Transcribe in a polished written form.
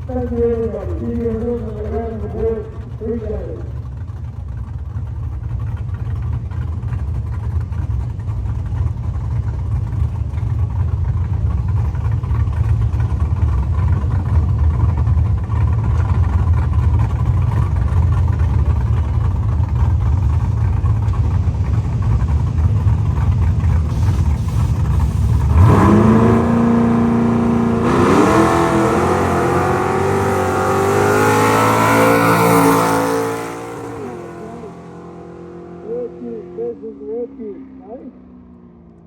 Thank you everybody. See you in the round of applause. Appreciate it. Work it, right?